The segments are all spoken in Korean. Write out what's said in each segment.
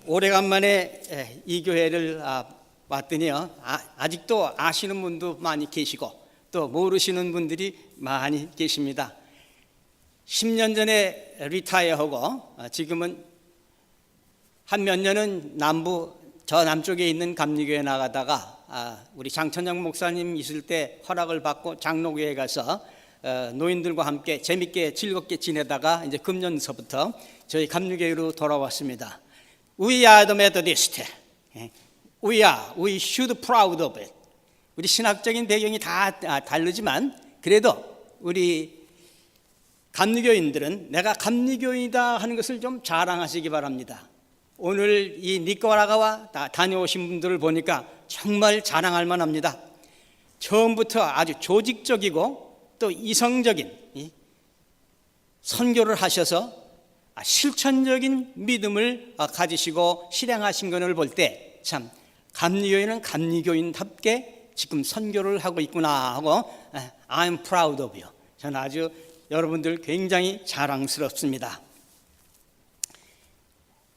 오래간만에 이 교회를 왔더니요, 아직도 아시는 분도 많이 계시고 또 모르시는 분들이 많이 계십니다. 10년 전에 리타이어하고 지금은 한 몇 년은 저 남쪽에 있는 감리교회 나가다가 우리 장천영 목사님 있을 때 허락을 받고 장로교회 가서 노인들과 함께 재밌게 즐겁게 지내다가 이제 금년서부터 저희 감리교회로 돌아왔습니다. We are the Methodist. We should proud of it. 우리 신학적인 배경이 다 다르지만 그래도 우리 감리교인들은 내가 감리교인이다 하는 것을 좀 자랑하시기 바랍니다. 오늘 이 니카라과와 다녀오신 분들을 보니까 정말 자랑할 만합니다. 처음부터 아주 조직적이고 또 이성적인 선교를 하셔서 실천적인 믿음을 가지시고 실행하신 것을 볼 때 참 감리교인은 감리교인답게 지금 선교를 하고 있구나 하고 I'm proud of you. 저는 아주 여러분들 굉장히 자랑스럽습니다.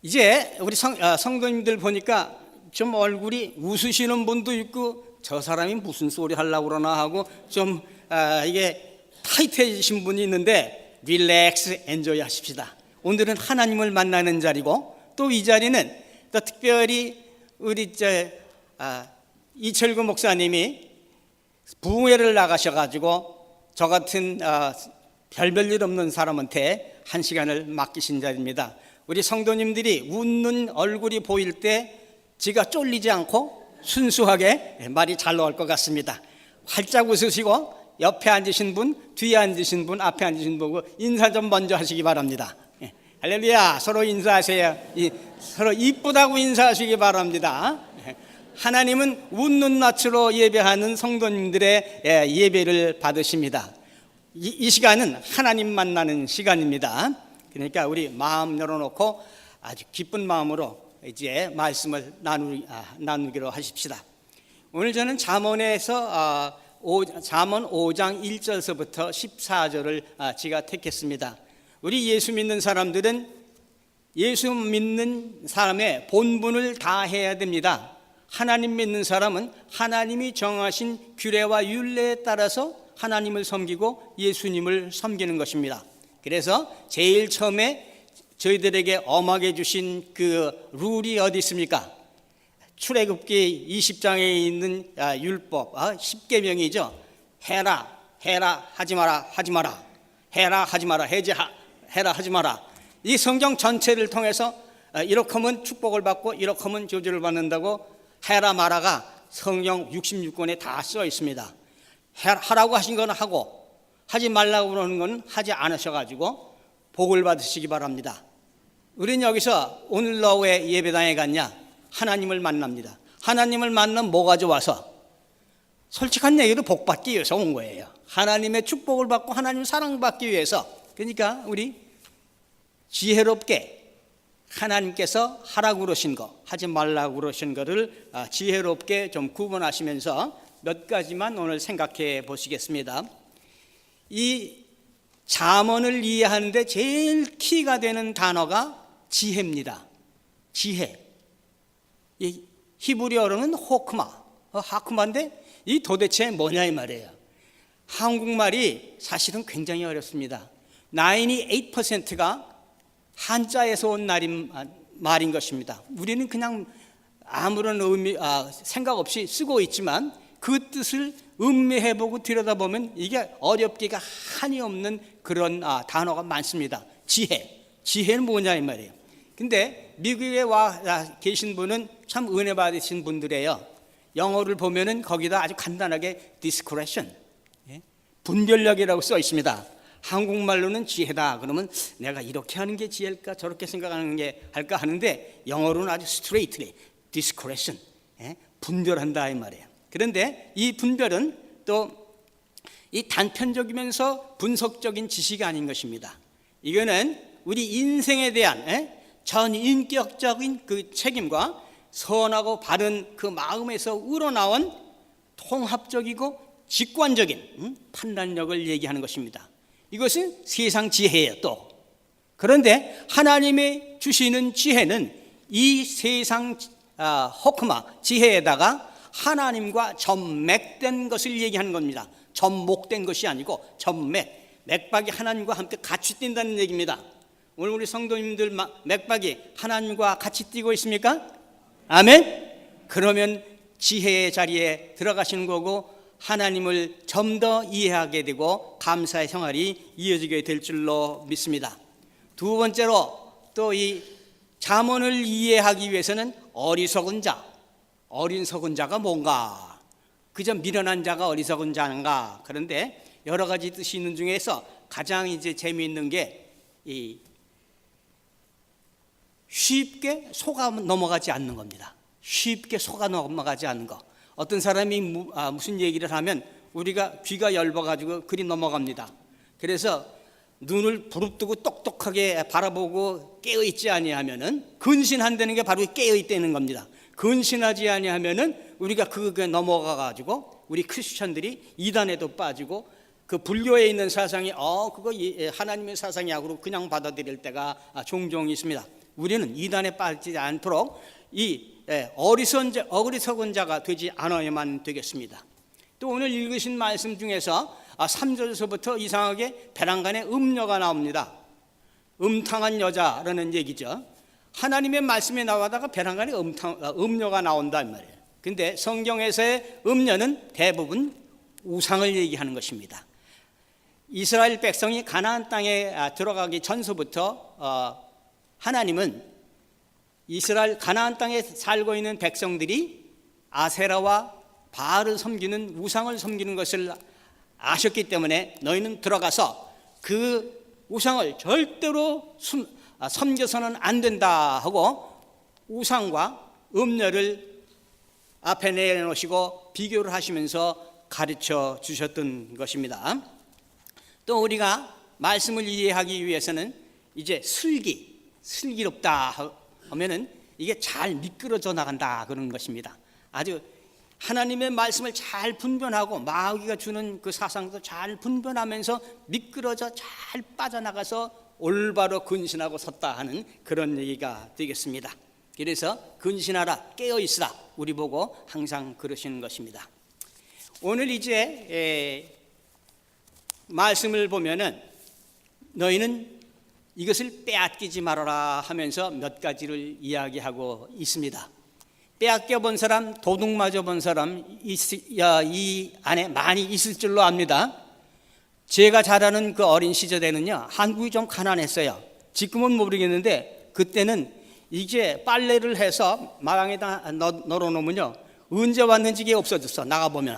이제 우리 성도님들 보니까 좀 얼굴이 웃으시는 분도 있고 저 사람이 무슨 소리 하려고 그러나 하고 좀 이게 타이트해지신 분이 있는데 릴렉스 엔조이 하십시다. 오늘은 하나님을 만나는 자리고 또 이 자리는 또 특별히 우리 이철구 목사님이 부흥회를 나가셔가지고 저 같은 별별 없는 사람한테 한 시간을 맡기신 자리입니다. 우리 성도님들이 웃는 얼굴이 보일 때 지가 쫄리지 않고 순수하게 말이 잘 나올 것 같습니다. 활짝 웃으시고 옆에 앉으신 분, 뒤에 앉으신 분, 앞에 앉으신 분 보고 인사 좀 먼저 하시기 바랍니다. 할렐루야. 서로 인사하세요. 서로 이쁘다고 인사하시기 바랍니다. 하나님은 웃는 낯으로 예배하는 성도님들의 예배를 받으십니다. 이 시간은 하나님 만나는 시간입니다. 그러니까 우리 마음 열어놓고 아주 기쁜 마음으로 이제 말씀을 나누기로 하십시다. 오늘 저는 잠언에서 잠언 5장 1절서부터 14절을 제가 택했습니다. 우리 예수 믿는 사람들은 예수 믿는 사람의 본분을 다해야 됩니다. 하나님 믿는 사람은 하나님이 정하신 규례와 율례에 따라서 하나님을 섬기고 예수님을 섬기는 것입니다. 그래서 제일 처음에 저희들에게 엄하게 주신 그 룰이 어디 있습니까? 출애굽기 20장에 있는 율법 10계명이죠. 해라 하지 마라 하지 마라, 해라 하지 마라 해라 하지 마라. 이 성경 전체를 통해서 이렇게 하면 축복을 받고 이렇게 하면 저주를 받는다고 해라 마라가 성경 66권에 다 써 있습니다. 하라고 하신 건 하고 하지 말라고 그러는 건 하지 않으셔가지고 복을 받으시기 바랍니다. 우리는 여기서 오늘날 왜 예배당에 갔냐? 하나님을 만납니다. 하나님을 만나면 뭐가 좋아서? 솔직한 얘기로 복 받기 위해서 온 거예요. 하나님의 축복을 받고 하나님 사랑받기 위해서. 그러니까 우리 지혜롭게 하나님께서 하라고 그러신 거, 하지 말라고 그러신 거를 지혜롭게 좀 구분하시면서 몇 가지만 오늘 생각해 보시겠습니다. 이 잠언을 이해하는데 제일 키가 되는 단어가 지혜입니다. 지혜. 이 히브리어로는 하크마인데 이 도대체 뭐냐 이 말이에요. 한국말이 사실은 굉장히 어렵습니다. 98%가 한자에서 온 말인 것입니다. 우리는 그냥 아무런 생각 없이 쓰고 있지만 그 뜻을 음미해보고 들여다보면 이게 어렵기가 한이 없는 그런 단어가 많습니다. 지혜는 뭐냐 이 말이에요. 근데 미국에 와 계신 분은 참 은혜 받으신 분들이에요. 영어를 보면은 거기다 아주 간단하게 discretion, 분별력이라고 써 있습니다. 한국말로는 지혜다 그러면 내가 이렇게 하는 게 지혜일까 저렇게 생각하는 게 할까 하는데 영어로는 아주 straightly discretion, 분별한다 이 말이에요. 그런데 이 분별은 또 이 단편적이면서 분석적인 지식이 아닌 것입니다. 이거는 우리 인생에 대한 전인격적인 그 책임과 선하고 바른 그 마음에서 우러나온 통합적이고 직관적인 판단력을 얘기하는 것입니다. 이것은 세상 지혜예요. 또 그런데 하나님의 주시는 지혜는 이 세상 호크마 지혜에다가 하나님과 접맥된 것을 얘기하는 겁니다. 접목된 것이 아니고 접맥, 맥박이 하나님과 함께 같이 뛴다는 얘기입니다. 오늘 우리 성도님들 맥박이 하나님과 같이 뛰고 있습니까? 아멘. 그러면 지혜의 자리에 들어가시는 거고 하나님을 좀 더 이해하게 되고 감사의 생활이 이어지게 될 줄로 믿습니다. 두 번째로 또 이 잠언을 이해하기 위해서는 어리석은 자가 뭔가? 그저 미련한 자가 어리석은 자인가? 그런데 여러 가지 뜻이 있는 중에서 가장 이제 재미있는 게 이 쉽게 속아 넘어가지 않는 겁니다. 쉽게 속아 넘어가지 않는 거. 어떤 사람이 무슨 얘기를 하면 우리가 귀가 얇아가지고 그리 넘어갑니다. 그래서 눈을 부릅뜨고 똑똑하게 바라보고 깨어있지 아니하면은 근신한다는 게 바로 깨어있다는 겁니다. 근신하지 아니하면은 우리가 그게 넘어가가지고 우리 크리스천들이 이단에도 빠지고 그 불교에 있는 사상이 그거 하나님의 사상이야고 그냥 받아들일 때가 종종 있습니다. 우리는 이단에 빠지지 않도록 이 어리석은 자가 되지 않아야만 되겠습니다. 또 오늘 읽으신 말씀 중에서 3절에서부터 이상하게 베란간에 음녀가 나옵니다. 음탕한 여자라는 얘기죠. 하나님의 말씀에 나와다가 베란간에 음녀가 나온다 이 말이에요. 근데 성경에서의 음녀는 대부분 우상을 얘기하는 것입니다. 이스라엘 백성이 가나안 땅에 들어가기 전서부터 하나님은 이스라엘 가나안 땅에 살고 있는 백성들이 아세라와 바알을 섬기는 우상을 섬기는 것을 아셨기 때문에 너희는 들어가서 그 우상을 절대로 섬겨서는 안 된다 하고 우상과 음녀를 앞에 내놓으시고 비교를 하시면서 가르쳐 주셨던 것입니다. 또 우리가 말씀을 이해하기 위해서는 이제 슬기롭다 하면은 이게 잘 미끄러져 나간다 그런 것입니다. 아주 하나님의 말씀을 잘 분별하고 마귀가 주는 그 사상도 잘 분별하면서 미끄러져 잘 빠져나가서 올바로 근신하고 섰다 하는 그런 얘기가 되겠습니다. 그래서 근신하라 깨어있으라 우리 보고 항상 그러시는 것입니다. 오늘 이제 말씀을 보면은 너희는 이것을 빼앗기지 말아라 하면서 몇 가지를 이야기하고 있습니다. 빼앗겨 본 사람, 도둑 맞아 본 사람 이 안에 많이 있을 줄로 압니다. 제가 자라는 그 어린 시절에는요, 한국이 좀 가난했어요. 지금은 모르겠는데 그때는 이제 빨래를 해서 마당에다 널어놓으면요, 언제 왔는지 이게 없어졌어, 나가보면.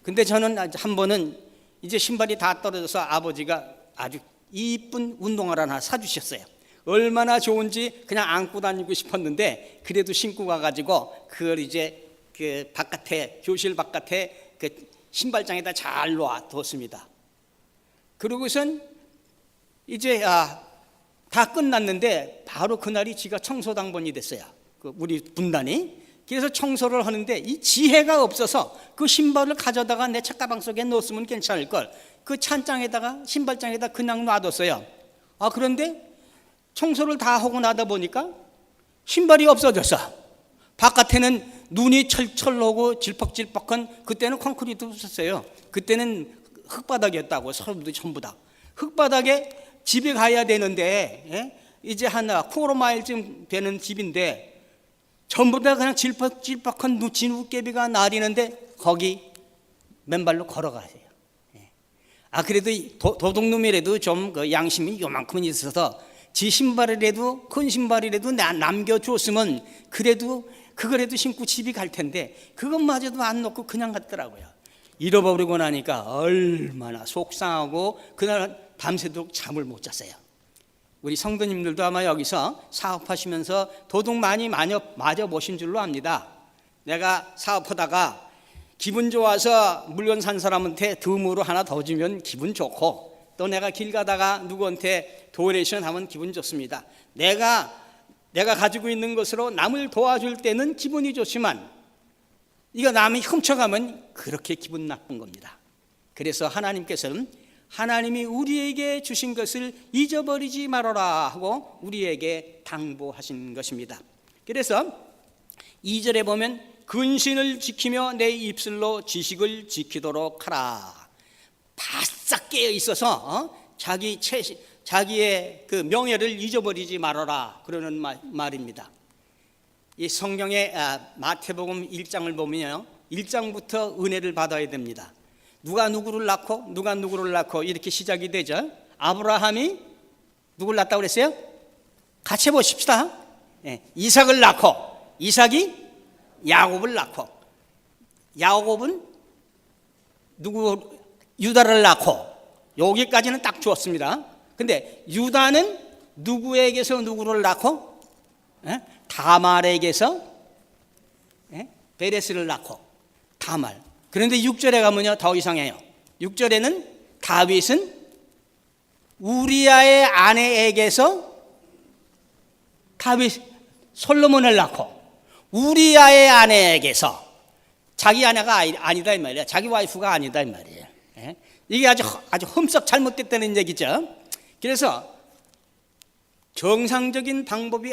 근데 저는 한 번은 이제 신발이 다 떨어져서 아버지가 아주 이쁜 운동화를 하나 사주셨어요. 얼마나 좋은지 그냥 안고 다니고 싶었는데 그래도 신고 가가지고 그걸 이제 그 바깥에, 교실 바깥에 그 신발장에다 잘 놓아뒀습니다. 그러고선 이제 다 끝났는데 바로 그날이 지가 청소당번이 됐어요. 우리 분단이. 그래서 청소를 하는데 이 지혜가 없어서 그 신발을 가져다가 내 책가방 속에 넣었으면 괜찮을 걸. 그 찬장에다가 신발장에다 그냥 놔뒀어요. 그런데 청소를 다 하고 나다 보니까 신발이 없어졌어. 바깥에는 눈이 철철하고 질퍽질퍽한, 그때는 콘크리트 없었어요. 그때는 흙바닥이었다고. 서울도 전부 다 흙바닥에 집에 가야 되는데 이제 한 쿼터 마일쯤 되는 집인데 전부 다 그냥 질퍽질퍽한 진흙개비가 나리는데 거기 맨발로 걸어가세요. 그래도 도둑놈이라도 좀 그 양심이 요만큼은 있어서 지 신발이라도 큰 신발이라도 남겨줬으면 그래도 그거라도 신고 집이 갈 텐데 그것마저도 안 놓고 그냥 갔더라고요. 잃어버리고 나니까 얼마나 속상하고 그날 밤새도록 잠을 못 잤어요. 우리 성도님들도 아마 여기서 사업하시면서 도둑 많이 맞아 보신 줄로 압니다. 내가 사업하다가 기분 좋아서 물건 산 사람한테 덤으로 하나 더 주면 기분 좋고, 또 내가 길 가다가 누구한테 도네이션 하면 기분 좋습니다. 내가 가지고 있는 것으로 남을 도와줄 때는 기분이 좋지만 이거 남이 훔쳐가면 그렇게 기분 나쁜 겁니다. 그래서 하나님께서는 하나님이 우리에게 주신 것을 잊어버리지 말아라 하고 우리에게 당부하신 것입니다. 그래서 2절에 보면 근신을 지키며 내 입술로 지식을 지키도록 하라. 바싹 깨어 있어서 자기의 그 명예를 잊어버리지 말아라 그러는 말입니다. 이 성경의 마태복음 1장을 보면요, 1장부터 은혜를 받아야 됩니다. 누가 누구를 낳고 이렇게 시작이 되죠. 아브라함이 누굴 낳았다고 그랬어요? 같이 보십시다. 이삭을 낳고, 이삭이 야곱을 낳고, 야곱은 유다를 낳고, 여기까지는 딱 주었습니다. 근데 유다는 누구에게서 누구를 낳고? 다말에게서 베레스를 낳고, 다말. 그런데 6절에 가면요, 더 이상해요. 6절에는 다윗은 우리아의 아내에게서 솔로몬을 낳고, 우리아의 아내에게서, 자기 아내가 아니다 이 말이에요. 자기 와이프가 아니다 이 말이에요. 이게 아주 흠썩 잘못됐다는 얘기죠. 그래서 정상적인 방법이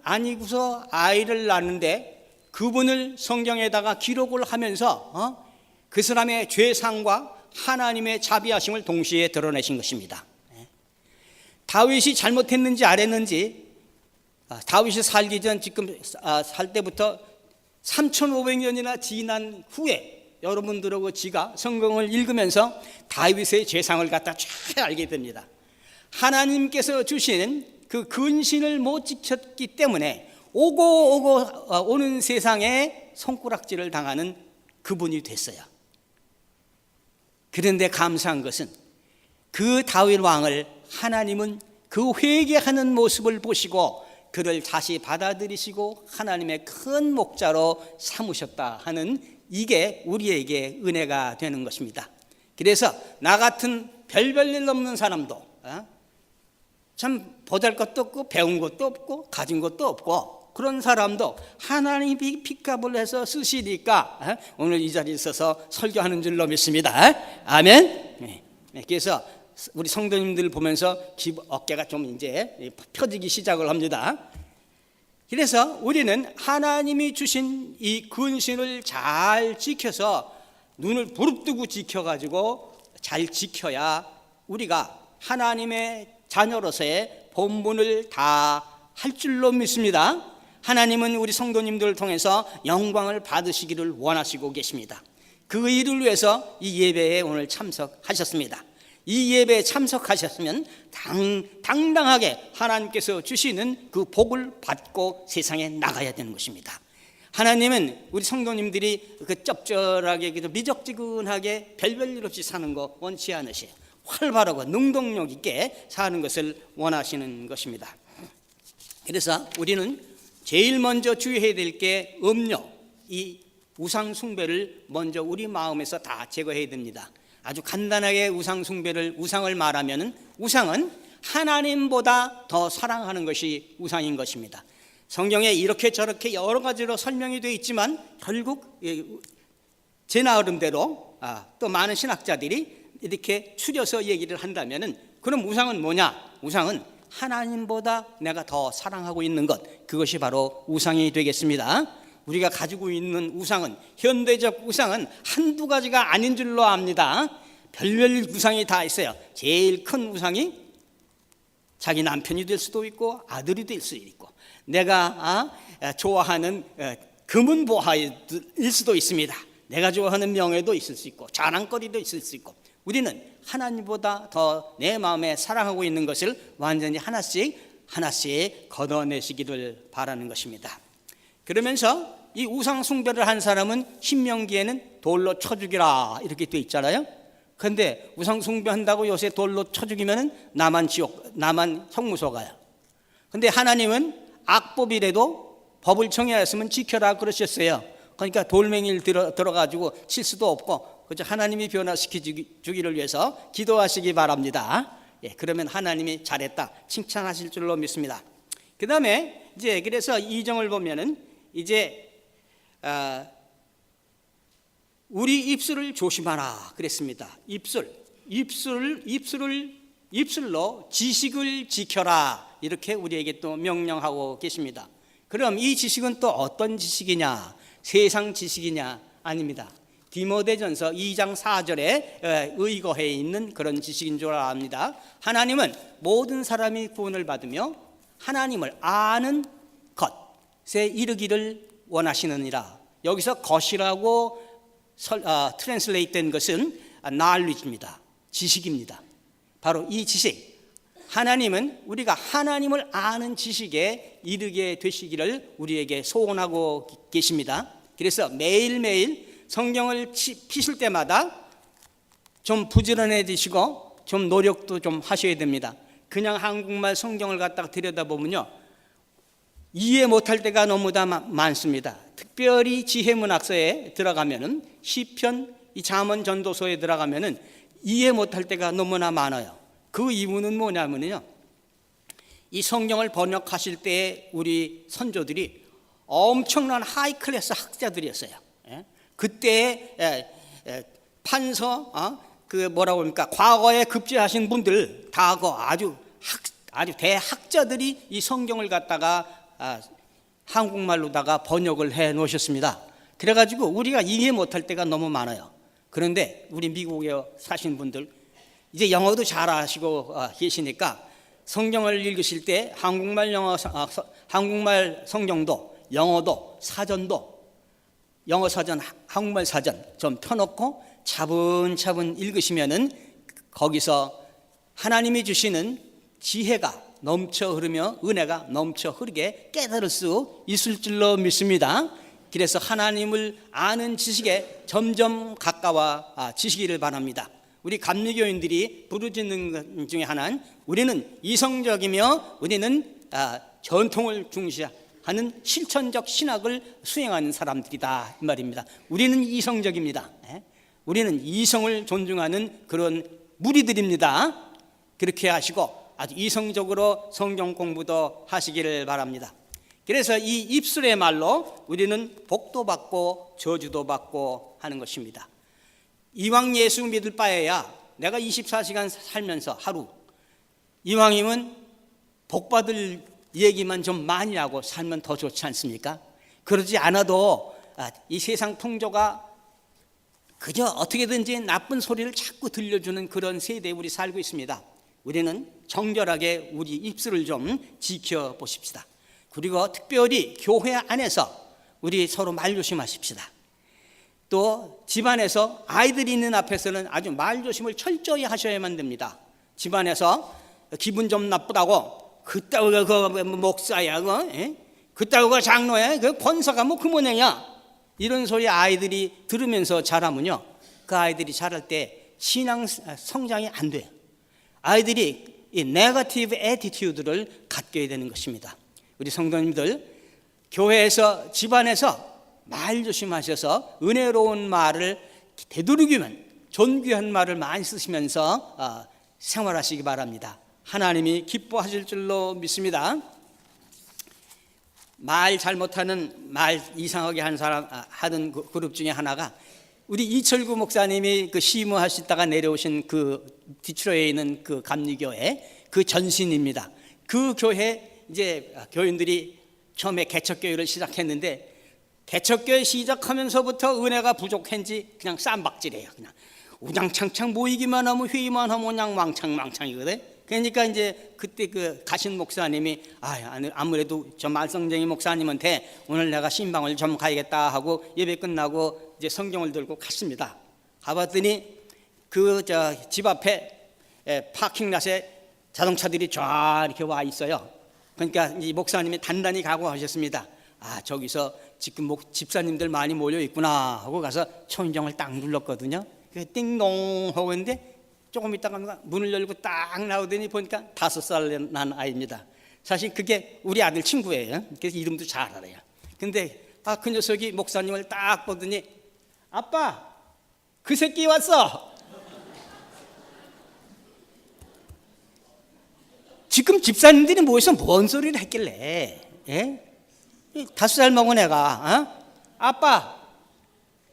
아니고서 아이를 낳는데 그분을 성경에다가 기록을 하면서 그 사람의 죄상과 하나님의 자비하심을 동시에 드러내신 것입니다. 다윗이 잘못했는지 안 했는지, 다윗이 살기 전 지금 살 때부터 3,500년이나 지난 후에 여러분들하고 지가 성경을 읽으면서 다윗의 죄상을 갖다 잘 알게 됩니다. 하나님께서 주시는 그 근신을 못 지켰기 때문에 오는 세상에 손가락질을 당하는 그분이 됐어요. 그런데 감사한 것은 그 다윗 왕을 하나님은 그 회개하는 모습을 보시고 그를 다시 받아들이시고 하나님의 큰 목자로 삼으셨다 하는, 이게 우리에게 은혜가 되는 것입니다. 그래서 나 같은 별볼일 없는 사람도 참 보잘것도 없고 배운 것도 없고 가진 것도 없고 그런 사람도 하나님이 핏값을 해서 쓰시니까 오늘 이 자리에 있어서 설교하는 줄로 믿습니다. 아멘. 그래서 우리 성도님들 보면서 어깨가 좀 이제 펴지기 시작을 합니다. 그래서 우리는 하나님이 주신 이 근신을 잘 지켜서 눈을 부릅뜨고 지켜가지고 잘 지켜야 우리가 하나님의 자녀로서의 본분을 다 할 줄로 믿습니다. 하나님은 우리 성도님들을 통해서 영광을 받으시기를 원하시고 계십니다. 그 일을 위해서 이 예배에 오늘 참석하셨습니다. 이 예배에 참석하셨으면 당당하게 하나님께서 주시는 그 복을 받고 세상에 나가야 되는 것입니다. 하나님은 우리 성도님들이 그 쩝쩔하게 미적지근하게 별별 없이 사는 거 원치 않으세요. 활발하고 능동력 있게 사는 것을 원하시는 것입니다. 그래서 우리는 제일 먼저 주의해야 될 게 음료, 이 우상 숭배를 먼저 우리 마음에서 다 제거해야 됩니다. 아주 간단하게 우상을 말하면은, 우상은 하나님보다 더 사랑하는 것이 우상인 것입니다. 성경에 이렇게 저렇게 여러 가지로 설명이 되어 있지만 결국 제 나름대로 또 많은 신학자들이 이렇게 추려서 얘기를 한다면은, 그럼 우상은 뭐냐? 우상은 하나님보다 내가 더 사랑하고 있는 것, 그것이 바로 우상이 되겠습니다. 우리가 가지고 있는 우상은, 현대적 우상은 한두 가지가 아닌 줄로 압니다. 별별 우상이 다 있어요. 제일 큰 우상이 자기 남편이 될 수도 있고 아들이 될 수도 있고, 내가 좋아하는 금은보화일 수도 있습니다. 내가 좋아하는 명예도 있을 수 있고 자랑거리도 있을 수 있고, 우리는 하나님보다 더 내 마음에 사랑하고 있는 것을 완전히 하나씩 걷어내시기를 바라는 것입니다. 그러면서 이 우상 숭배를 한 사람은 신명기에는 돌로 쳐 죽이라 이렇게 돼 있잖아요. 그런데 우상 숭배한다고 요새 돌로 쳐 죽이면은 나만 형무소 가요. 근데 하나님은 악법이라도 법을 정하였으면 지켜라 그러셨어요. 그러니까 돌멩이를 들어가지고 칠 수도 없고, 그저 하나님이 변화시키기를 위해서 기도하시기 바랍니다. 그러면 하나님이 잘했다 칭찬하실 줄로 믿습니다. 그 다음에 이제 그래서 2정을 보면은 이제 우리 입술을 조심하라 그랬습니다. 입술, 입술로 지식을 지켜라, 이렇게 우리에게 또 명령하고 계십니다. 그럼 이 지식은 또 어떤 지식이냐? 세상 지식이냐? 아닙니다. 디모데전서 2장 4절에 의거해 있는 그런 지식인 줄 압니다. 하나님은 모든 사람이 구원을 받으며 하나님을 아는 것에 이르기를 원하시느니라. 여기서 것이라고 트랜슬레이트 된 것은 knowledge입니다. 지식입니다. 바로 이 지식, 하나님은 우리가 하나님을 아는 지식에 이르게 되시기를 우리에게 소원하고 계십니다. 그래서 매일매일 성경을 피실 때마다 좀 부지런해지시고 좀 노력도 좀 하셔야 됩니다. 그냥 한국말 성경을 갖다가 들여다보면요, 이해 못할 때가 너무나 많습니다. 특별히 지혜문학서에 들어가면은, 시편, 이 잠언 전도서에 들어가면은 이해 못할 때가 너무나 많아요. 그 이유는 뭐냐면요, 이 성경을 번역하실 때 우리 선조들이 엄청난 하이 클래스 학자들이었어요. 그때 판서, 뭐라고 합니까, 과거에 급제하신 분들 다 아주 대학자들이 이 성경을 갖다가 한국말로다가 번역을 해 놓으셨습니다. 그래가지고 우리가 이해 못할 때가 너무 많아요. 그런데 우리 미국에 사신 분들 이제 영어도 잘 아시고 계시니까 성경을 읽으실 때 한국말 성경도, 영어도, 사전도, 영어 사전, 한국말 사전 좀 펴놓고 차분차분 읽으시면은 거기서 하나님이 주시는 지혜가 넘쳐 흐르며 은혜가 넘쳐 흐르게 깨달을 수 있을 줄로 믿습니다. 그래서 하나님을 아는 지식에 점점 가까워지시기를 바랍니다. 우리 감리교인들이 부르짖는 것 중에 하나는, 우리는 이성적이며 우리는 전통을 중시하는 실천적 신학을 수행하는 사람들이다, 이 말입니다. 우리는 이성적입니다. 우리는 이성을 존중하는 그런 무리들입니다. 그렇게 하시고 아주 이성적으로 성경 공부도 하시기를 바랍니다. 그래서 이 입술의 말로 우리는 복도 받고 저주도 받고 하는 것입니다. 이왕 예수 믿을 바에야 내가 24시간 살면서 하루 이왕이면 복받을 얘기만 좀 많이 하고 살면 더 좋지 않습니까? 그러지 않아도 이 세상 통조가 그저 어떻게든지 나쁜 소리를 자꾸 들려주는 그런 세대에 우리 살고 있습니다. 우리는 정결하게 우리 입술을 좀 지켜보십시다. 그리고 특별히 교회 안에서 우리 서로 말조심하십시다. 또 집안에서 아이들이 있는 앞에서는 아주 말조심을 철저히 하셔야만 됩니다. 집안에서 기분 좀 나쁘다고 그따위가 그 목사야, 그따위가 장로야, 그 권사가 뭐 그 모양이야, 이런 소리 아이들이 들으면서 자라면요, 그 아이들이 자랄 때 신앙 성장이 안 돼요. 아이들이 이 네거티브 애티튜드를 갖게 되는 것입니다. 우리 성도님들, 교회에서, 집안에서 말 조심하셔서 은혜로운 말을 되도록이면 존귀한 말을 많이 쓰시면서 생활하시기 바랍니다. 하나님이 기뻐하실 줄로 믿습니다. 말 잘못하는, 말 이상하게 하는 사람 하던 그룹 중에 하나가 우리 이철구 목사님이 그 시무하시다가 내려오신 그 디트로이트에 있는 그 감리교회 그 전신입니다. 그 교회 이제 교인들이 처음에 개척교회를 시작했는데, 개척교회 시작하면서부터 은혜가 부족한지 그냥 쌈박질해요. 그냥 우장창창 모이기만 하면, 회의만 하면 그냥 왕창왕창이거든. 그러니까 이제 그때 그 가신 목사님이 아무래도 저 말썽쟁이 목사님한테 오늘 내가 신방을 좀 가야겠다 하고 예배 끝나고 이제 성경을 들고 갔습니다. 가봤더니 그 집 앞에 파킹랏에 자동차들이 쫙 이렇게 와 있어요. 그러니까 이 목사님이 단단히 각오하셨습니다. 저기서 지금 집사님들 많이 모여 있구나 하고 가서 초인종을 딱 눌렀거든요. 띵동 하고 있는데 조금 있다가 문을 열고 딱 나오더니 보니까 5살 난 아이입니다. 사실 그게 우리 아들 친구예요. 그래서 이름도 잘 알아요. 근데 그 녀석이 목사님을 딱 보더니, 아빠, 그 새끼 왔어. 지금 집사님들이 모여서 뭔 소리를 했길래, 5살 먹은 애가 아빠,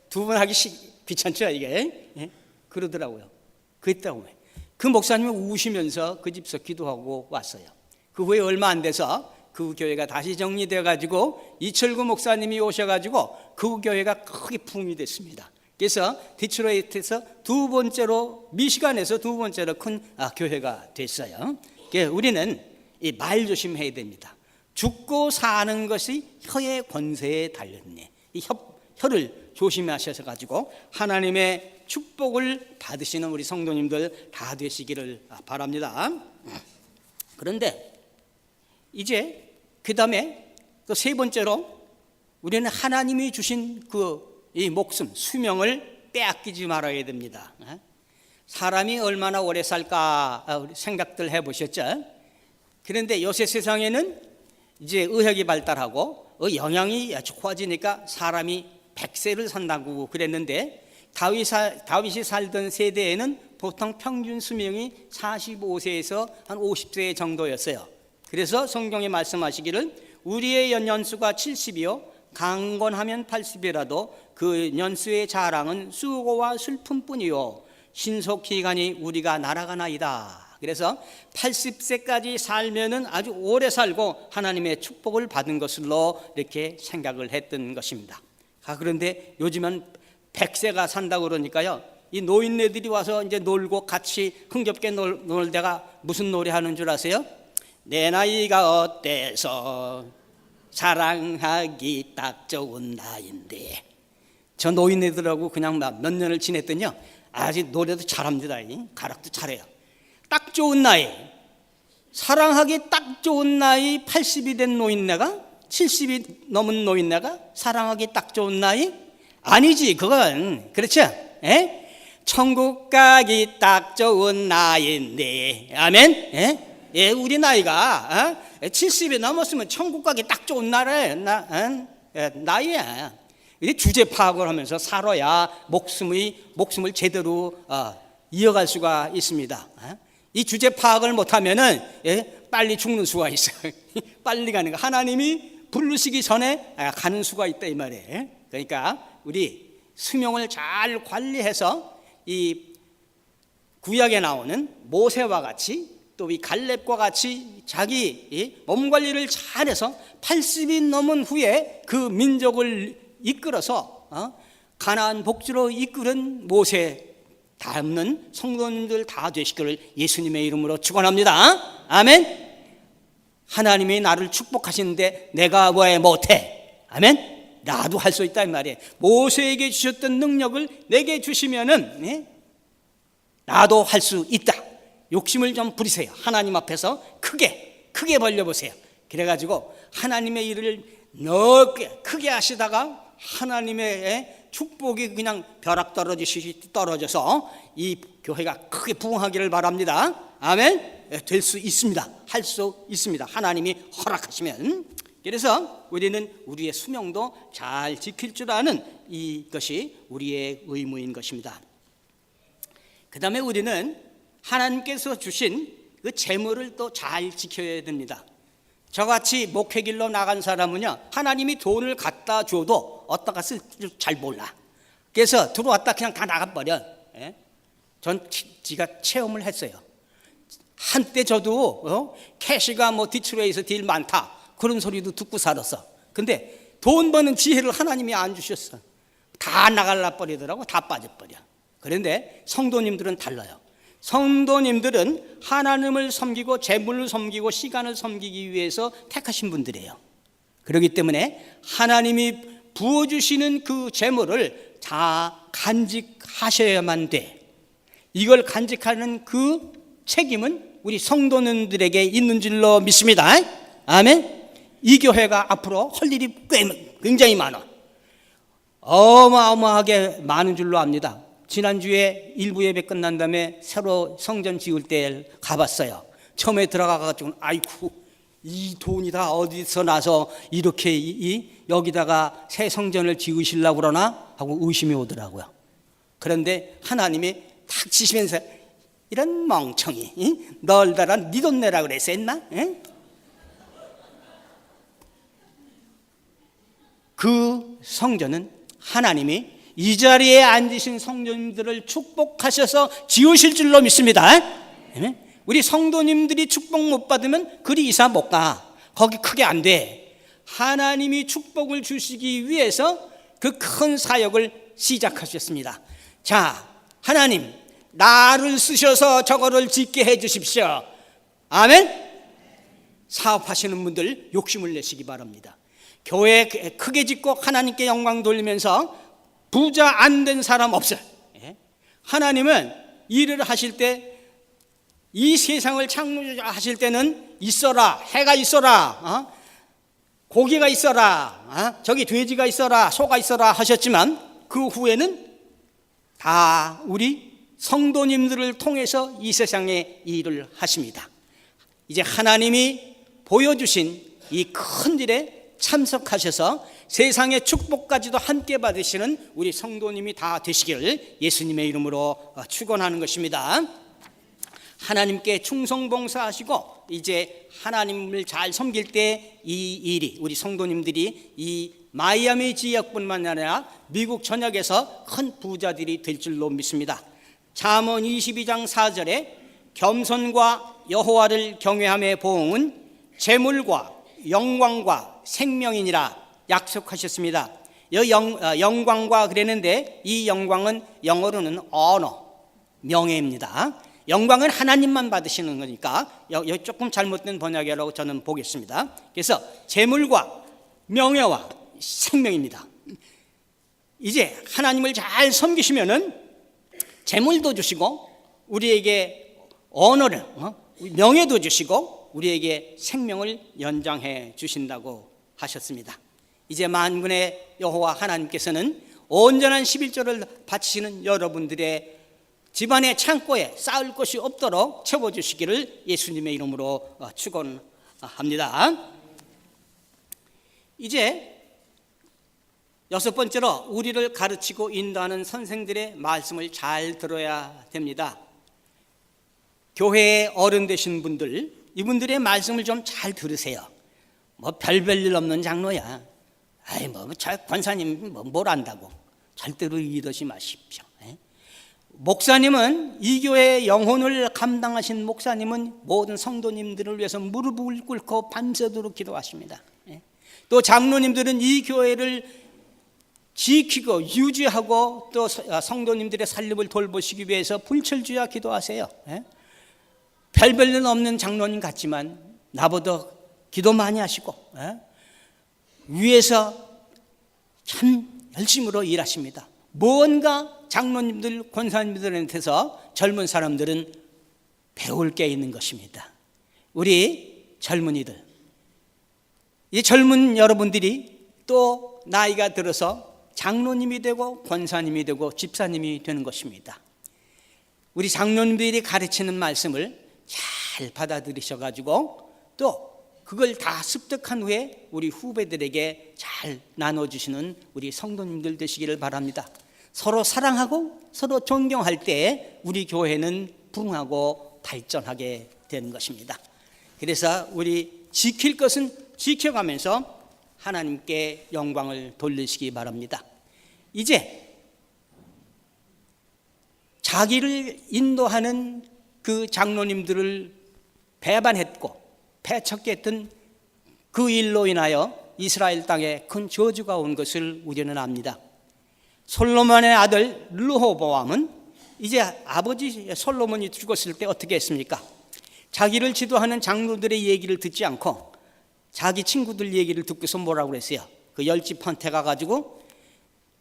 두 번 하기 귀찮죠 이게? 그러더라고요. 그랬다고. 그 목사님이 우시면서 그 집서 기도하고 왔어요. 그 후에 얼마 안 돼서 그 교회가 다시 정리되어 가지고 이철구 목사님이 오셔 가지고 그 교회가 크게 붐이 됐습니다. 그래서 디트로이트에서 두 번째로, 미시간에서 두 번째로 큰 교회가 됐어요. 우리는 이 말 조심해야 됩니다. 죽고 사는 것이 혀의 권세에 달렸네. 이 혀를 조심하셔서 가지고 하나님의 축복을 받으시는 우리 성도님들 다 되시기를 바랍니다. 그런데 이제 그 다음에 또 세 번째로 우리는 하나님이 주신 이 목숨, 수명을 빼앗기지 말아야 됩니다. 사람이 얼마나 오래 살까 생각들 해보셨죠? 그런데 요새 세상에는 이제 의학이 발달하고 영양이 좋아지니까 사람이 100세를 산다고 그랬는데 다윗이 살던 세대에는 보통 평균 수명이 45세에서 한 50세 정도였어요. 그래서 성경에 말씀하시기를 우리의 연수가 70이요 강건하면 80이라도 그 연수의 자랑은 수고와 슬픔뿐이요 신속기간이 우리가 날아가나이다. 그래서 80세까지 살면은 아주 오래 살고 하나님의 축복을 받은 것으로 이렇게 생각을 했던 것입니다. 그런데 요즘은 100세가 산다고 그러니까요, 이 노인네들이 와서 이제 놀고 같이 흥겹게 놀다가 무슨 노래 하는 줄 아세요? 내 나이가 어때서 사랑하기 딱 좋은 나이인데. 저 노인네들하고 그냥 몇 년을 지냈더니요, 아직 노래도 잘합니다. 가락도 잘해요. 딱 좋은 나이, 사랑하기 딱 좋은 나이 80이 된 노인네가, 70이 넘은 노인네가 사랑하기 딱 좋은 나이? 아니지, 그건. 그렇죠? 에? 천국 가기 딱 좋은 나이인데. 아멘? 에? 예, 우리 나이가 70이 넘었으면 천국 가기 딱 좋은 나이야. 주제 파악을 하면서 살아야 목숨을 제대로 이어갈 수가 있습니다. 이 주제 파악을 못하면은 빨리 죽는 수가 있어요. 빨리 가는 거. 하나님이 부르시기 전에 가는 수가 있다 이 말이에요. 그러니까 우리 수명을 잘 관리해서 이 구약에 나오는 모세와 같이 또 이 갈렙과 같이 자기 몸 관리를 잘해서 80이 넘은 후에 그 민족을 이끌어서 가나안 복지로 이끄는 모세 닮는 성도님들 다 되시기를 예수님의 이름으로 축원합니다. 아멘. 하나님이 나를 축복하시는데 내가 왜 못해? 아멘. 나도 할 수 있다 이 말이에요. 모세에게 주셨던 능력을 내게 주시면은 나도 할 수 있다. 욕심을 좀 부리세요. 하나님 앞에서 크게 벌려보세요. 그래가지고 하나님의 일을 넓게 크게 하시다가 하나님의 축복이 그냥 벼락 떨어지듯이 떨어져서 이 교회가 크게 부흥하기를 바랍니다. 아멘. 될 수 있습니다. 할 수 있습니다. 하나님이 허락하시면. 그래서 우리는 우리의 수명도 잘 지킬 줄 아는 이것이 우리의 의무인 것입니다. 그 다음에 우리는 하나님께서 주신 그 재물을 또 잘 지켜야 됩니다. 저같이 목회길로 나간 사람은요, 하나님이 돈을 갖다 줘도 어디다가 쓸 줄 잘 몰라. 그래서 들어왔다 그냥 다 나가버려. 전 지가 체험을 했어요. 한때 저도 캐시가 디트로이트에서 딜 많다 그런 소리도 듣고 살았어. 근데 돈 버는 지혜를 하나님이 안 주셨어. 다 나갈라 버리더라고. 다 빠져버려. 그런데 성도님들은 달라요. 성도님들은 하나님을 섬기고 재물을 섬기고 시간을 섬기기 위해서 택하신 분들이에요. 그렇기 때문에 하나님이 부어주시는 그 재물을 다 간직하셔야만 돼. 이걸 간직하는 그 책임은 우리 성도님들에게 있는 줄로 믿습니다. 아멘. 이 교회가 앞으로 할 일이 굉장히 많아. 어마어마하게 많은 줄로 압니다. 지난주에 일부 예배 끝난 다음에 새로 성전 지을 때 가봤어요. 처음에 들어가가지고 아이고 이 돈이 다 어디서 나서 이렇게 여기다가 새 성전을 지으시려고 그러나 하고 의심이 오더라고요. 그런데 하나님이 탁 치시면서 이런 멍청이 널다라 네 돈 내라 그랬어 했나? 그 성전은 하나님이 이 자리에 앉으신 성도님들을 축복하셔서 지으실 줄로 믿습니다. 우리 성도님들이 축복 못 받으면 그리 이사 못 가. 거기 크게 안 돼. 하나님이 축복을 주시기 위해서 그 큰 사역을 시작하셨습니다. 자, 하나님 나를 쓰셔서 저거를 짓게 해 주십시오. 아멘. 사업하시는 분들 욕심을 내시기 바랍니다. 교회 크게 짓고 하나님께 영광 돌리면서 부자 안 된 사람 없어요. 하나님은 일을 하실 때 이 세상을 창조하실 때는 있어라, 해가 있어라, 고기가 있어라, 저기 돼지가 있어라, 소가 있어라 하셨지만 그 후에는 다 우리 성도님들을 통해서 이 세상에 일을 하십니다. 이제 하나님이 보여주신 이 큰 일에 참석하셔서 세상의 축복까지도 함께 받으시는 우리 성도님이 다 되시기를 예수님의 이름으로 축원하는 것입니다. 하나님께 충성봉사하시고 이제 하나님을 잘 섬길 때 이 일이 우리 성도님들이 이 마이애미 지역뿐만 아니라 미국 전역에서 큰 부자들이 될 줄로 믿습니다. 잠언 22장 4절에 겸손과 여호와를 경외함의 보응은 재물과 영광과 생명이니라 약속하셨습니다. 영광과 그랬는데 이 영광은 영어로는 honor, 명예입니다. 영광은 하나님만 받으시는 거니까 여기 조금 잘못된 번역이라고 저는 보겠습니다. 그래서 재물과 명예와 생명입니다. 이제 하나님을 잘 섬기시면은 재물도 주시고 우리에게 언어를 명예도 주시고 우리에게 생명을 연장해 주신다고 하셨습니다. 이제 만군의 여호와 하나님께서는 온전한 11조를 바치시는 여러분들의 집안의 창고에 쌓을 것이 없도록 채워주시기를 예수님의 이름으로 축원합니다. 이제 여섯 번째로 우리를 가르치고 인도하는 선생들의 말씀을 잘 들어야 됩니다. 교회의 어른 되신 분들, 이분들의 말씀을 좀 잘 들으세요. 뭐 별별 없는 장로야. 아이 권사님 뭘 안다고. 절대로 이러지 마십시오. 목사님은 이 교회의 영혼을 감당하신 목사님은 모든 성도님들을 위해서 무릎을 꿇고 밤새도록 기도하십니다. 또 장로님들은 이 교회를 지키고 유지하고 또 성도님들의 살림을 돌보시기 위해서 불철주야 기도하세요. 별별일 없는 장로님 같지만 나보다 기도 많이 하시고 위에서 참 열심으로 일하십니다. 뭔가 장로님들, 권사님들한테서 젊은 사람들은 배울 게 있는 것입니다. 우리 젊은이들, 이 젊은 여러분들이 또 나이가 들어서 장로님이 되고 권사님이 되고 집사님이 되는 것입니다. 우리 장로님들이 가르치는 말씀을 잘 받아들이셔가지고 또 그걸 다 습득한 후에 우리 후배들에게 잘 나눠주시는 우리 성도님들 되시기를 바랍니다. 서로 사랑하고 서로 존경할 때 우리 교회는 부흥하고 발전하게 되는 것입니다. 그래서 우리 지킬 것은 지켜가면서 하나님께 영광을 돌리시기 바랍니다. 이제 자기를 인도하는 그 장로님들을 배반했고 배척했던 그 일로 인하여 이스라엘 땅에 큰 저주가 온 것을 우리는 압니다. 솔로몬의 아들 르호보암은 이제 아버지 솔로몬이 죽었을 때 어떻게 했습니까? 자기를 지도하는 장로들의 얘기를 듣지 않고 자기 친구들 얘기를 듣고서 뭐라고 그랬어요? 그 열지펀테 가가지고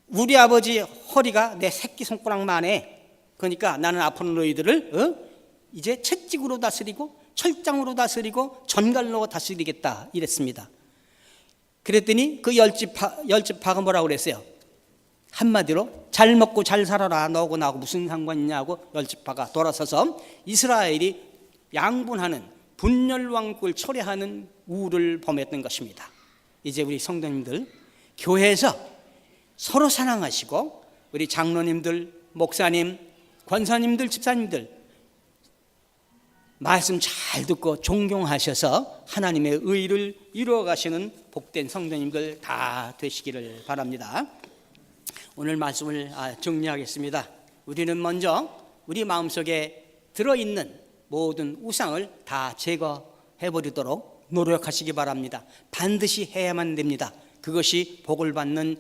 우리 아버지 허리가 내 새끼 손가락만 해. 그러니까 나는 앞으로 너희들을 이제 채찍으로 다스리고 철장으로 다스리고 전갈로 다스리겠다 이랬습니다. 그랬더니 그 열지파가 뭐라고 그랬어요? 한마디로 잘 먹고 잘 살아라, 너하고 나하고 무슨 상관이냐고 열지파가 돌아서서 이스라엘이 양분하는 분열왕국을 초래하는 우를 범했던 것입니다. 이제 우리 성도님들 교회에서 서로 사랑하시고 우리 장로님들, 목사님, 권사님들, 집사님들 말씀 잘 듣고 존경하셔서 하나님의 의를 이루어 가시는 복된 성도님들 다 되시기를 바랍니다. 오늘 말씀을 정리하겠습니다. 우리는 먼저 우리 마음속에 들어있는 모든 우상을 다 제거해버리도록 노력하시기 바랍니다. 반드시 해야만 됩니다. 그것이 복을 받는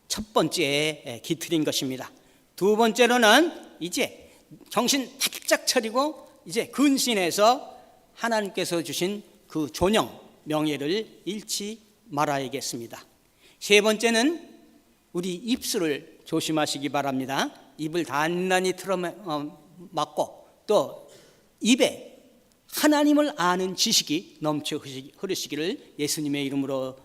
첫 번째 기틀인 것입니다. 두 번째로는 이제 정신 바짝 차리고 이제 근신해서 하나님께서 주신 그 존영, 명예를 잃지 말아야겠습니다. 세 번째는 우리 입술을 조심하시기 바랍니다. 입을 단단히 틀어막고 또 입에 하나님을 아는 지식이 넘쳐 흐르시기를 예수님의 이름으로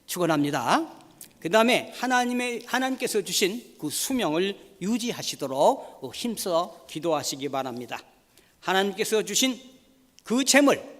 축원합니다. 그 다음에 하나님께서 주신 그 수명을 유지하시도록 힘써 기도하시기 바랍니다. 하나님께서 주신 그 재물을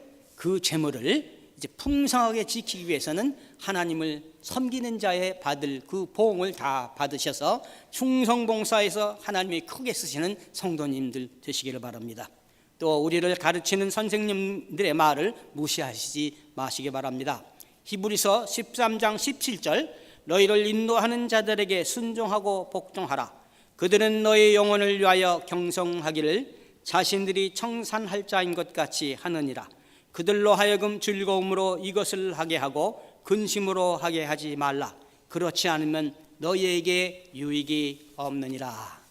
이제 풍성하게 지키기 위해서는 하나님을 섬기는 자에 받을 그 보응을 다 받으셔서 충성봉사에서 하나님이 크게 쓰시는 성도님들 되시기를 바랍니다. 또 우리를 가르치는 선생님들의 말을 무시하시지 마시기 바랍니다. 히브리서 13장 17절 너희를 인도하는 자들에게 순종하고 복종하라. 그들은 너희 영혼을 위하여 경성하기를 자신들이 청산할 자인 것 같이 하느니라. 그들로 하여금 즐거움으로 이것을 하게 하고 근심으로 하게 하지 말라. 그렇지 않으면 너희에게 유익이 없느니라.